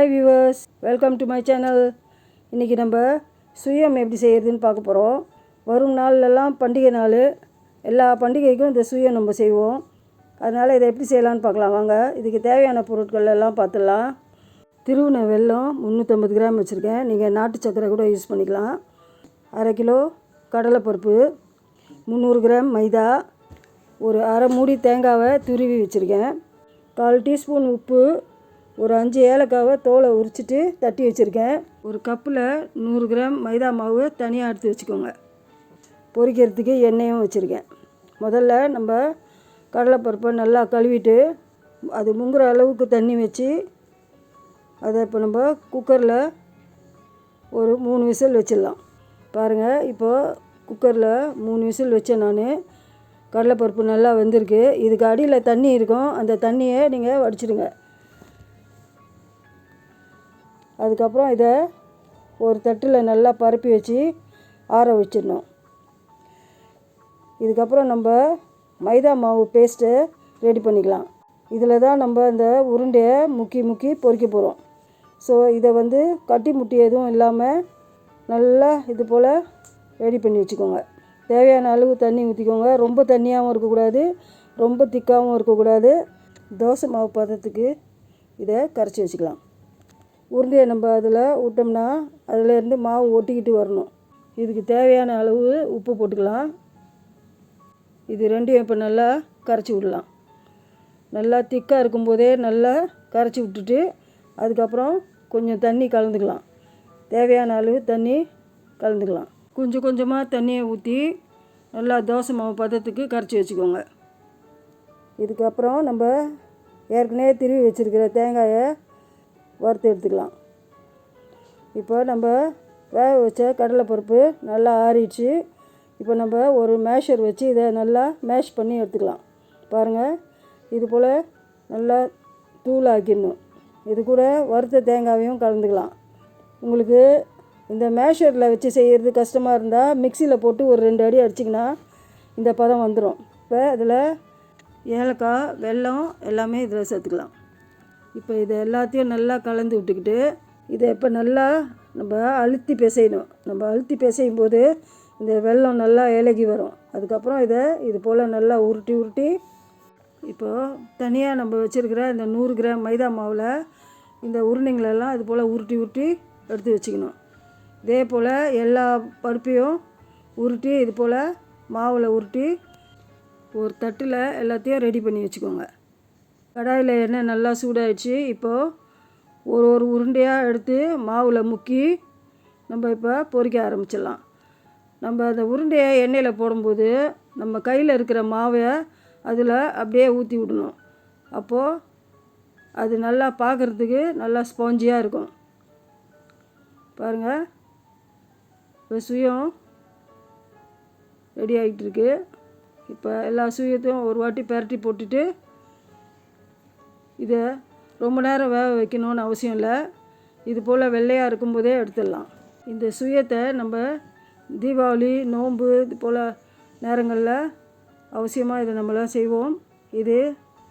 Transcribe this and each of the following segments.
Hi viewers, welcome to my channel. இன்றைக்கி நம்ம சுயம் எப்படி செய்கிறதுன்னு பார்க்க போகிறோம். வரும் நாள்லலாம் பண்டிகை நாள், எல்லா பண்டிகைக்கும் இந்த சுயம் நம்ம செய்வோம். அதனால் இதை எப்படி செய்யலான்னு பார்க்கலாம் வாங்க. இதுக்கு தேவையான பொருட்கள் எல்லாம் பார்த்துடலாம். திருவுண வெல்லம் 350 கிராம் வச்சுருக்கேன். நீங்கள் நாட்டு சக்கரை கூட யூஸ் பண்ணிக்கலாம். 1/2 கிலோ கடலைப்பருப்பு, 300 கிராம் மைதா, ஒரு அரை மூடி தேங்காவை துருவி வச்சுருக்கேன், 1/4 டீஸ்பூன் உப்பு, ஒரு 5 ஏலக்காவை தோலை உரிச்சிட்டு தட்டி வச்சுருக்கேன். ஒரு கப்பில் 100 கிராம் மைதா மாவு தனியாக எடுத்து வச்சுக்கோங்க. பொரிக்கிறதுக்கு எண்ணெயும் வச்சுருக்கேன். முதல்ல நம்ம கடலைப்பருப்பை நல்லா கழுவிட்டு அது முங்குற அளவுக்கு தண்ணி வச்சு அதை இப்போ நம்ம குக்கரில் ஒரு 3 விசில் வச்சிடலாம். பாருங்கள், இப்போது குக்கரில் 3 விசில் வச்சேன் நான். கடலைப்பருப்பு நல்லா வெந்திருக்கு. இதுக்கு அடியில் தண்ணி இருக்கும், அந்த தண்ணியை நீங்கள் வடிச்சிடுங்க. அதுக்கப்புறம் இதை ஒரு தட்டில் நல்லா பரப்பி வச்சு ஆற வச்சிடணும். இதுக்கப்புறம் நம்ம மைதா மாவு பேஸ்ட்டை ரெடி பண்ணிக்கலாம். இதில் தான் நம்ம இந்த உருண்டையை முக்கி பொரிக்க போகிறோம். ஸோ இதை கட்டி முட்டி எதுவும் இல்லாமல் நல்லா இது போல் ரெடி பண்ணி வச்சுக்கோங்க. தேவையான அளவு தண்ணி ஊற்றிக்கோங்க. ரொம்ப தண்ணியாகவும் இருக்கக்கூடாது, ரொம்ப திக்காகவும் இருக்கக்கூடாது. தோசை மாவு பதத்துக்கு இதை கரைச்சி வச்சுக்கலாம். உருண்டையை நம்ம அதில் விட்டோம்னா அதிலேருந்து மாவு ஒட்டிக்கிட்டு வரணும். இதுக்கு தேவையான அளவு உப்பு போட்டுக்கலாம். இது ரெண்டையும் இப்போ நல்லா கரைச்சி விடலாம். நல்லா திக்காக இருக்கும்போதே நல்லா கரைச்சி விட்டுட்டு அதுக்கப்புறம் கொஞ்சம் தண்ணி கலந்துக்கலாம். தேவையான அளவு தண்ணி கலந்துக்கலாம். கொஞ்சம் கொஞ்சமாக தண்ணியை ஊற்றி நல்லா தோசை மாவு பதத்துக்கு கரைச்சி வச்சுக்கோங்க. இதுக்கப்புறம் நம்ம ஏற்கனவே திருவி வச்சுருக்கிற தேங்காயை வறுத்து எடுத்துக்கலாம். இப்போ நம்ம வேக வச்ச கடலைப்பருப்பு நல்லா ஆறிடுச்சு. இப்போ நம்ம ஒரு மேஷர் வச்சு இதை நல்லா மேஷ் பண்ணி எடுத்துக்கலாம். பாருங்கள், இது போல் நல்லா தூளாக்கிடணும். இது கூட வறுத்த தேங்காயையும் கலந்துக்கலாம். உங்களுக்கு இந்த மேஷரில் வச்சு செய்கிறது கஷ்டமாக இருந்தால் மிக்சியில் போட்டு ஒரு 2 அடி அடிச்சிங்கன்னா இந்த பதம் வந்துடும். இப்போ இதில் ஏலக்காய், வெல்லம் எல்லாமே இதில் சேர்த்துக்கலாம். இப்போ இதை எல்லாத்தையும் நல்லா கலந்து விட்டுக்கிட்டு இதை இப்போ நல்லா நம்ம அழுத்தி பிசையணும். நம்ம அழுத்தி பிசையும் போது இந்த வெல்லம் நல்லா இலகி வரும். அதுக்கப்புறம் இதை இது போல் நல்லா உருட்டி இப்போது தனியாக நம்ம வச்சுருக்கிற இந்த 100 கிராம் மைதா மாவில் இந்த உருண்டைங்களெல்லாம் இது போல் உருட்டி எடுத்து வச்சுக்கணும். இதே போல் எல்லா பருப்பையும் உருட்டி இது போல் மாவில் உருட்டி ஒரு தட்டில் எல்லாத்தையும் ரெடி பண்ணி வச்சுக்கோங்க. கடாயில் எண்ணெய் நல்லா சூடாகிடுச்சு. இப்போது ஒரு உருண்டையாக எடுத்து மாவில் முக்கி நம்ம இப்போ பொரிக்க ஆரம்பிச்சிடலாம். நம்ம அந்த உருண்டையை எண்ணெயில் போடும்போது நம்ம கையில் இருக்கிற மாவை அதில் அப்படியே ஊற்றி விடணும். அப்போது அது நல்லா பார்க்குறதுக்கு நல்லா ஸ்பாஞ்சியாக இருக்கும். பாருங்கள், இப்போ சுயம் ரெடி ஆகிட்டுருக்கு. இப்போ எல்லா சுயத்தையும் ஒரு வாட்டி பரட்டி போட்டுட்டு இதை ரொம்ப நேரம் வேக வைக்கணும்னு அவசியம் இல்லை. இது போல் வெள்ளையாக இருக்கும்போதே எடுத்துடலாம். இந்த சுயத்தை நம்ம தீபாவளி, நோன்பு இது போல் நேரங்களில் அவசியமாக இதை நம்மளாம் செய்வோம். இது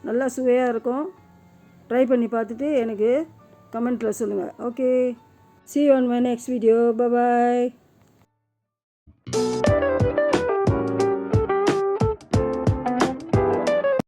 நல்லா சுவையாக இருக்கும். ட்ரை பண்ணி பார்த்துட்டு எனக்கு கமெண்ட்டில் சொல்லுங்கள். Okay, see you on my next video. Bye bye.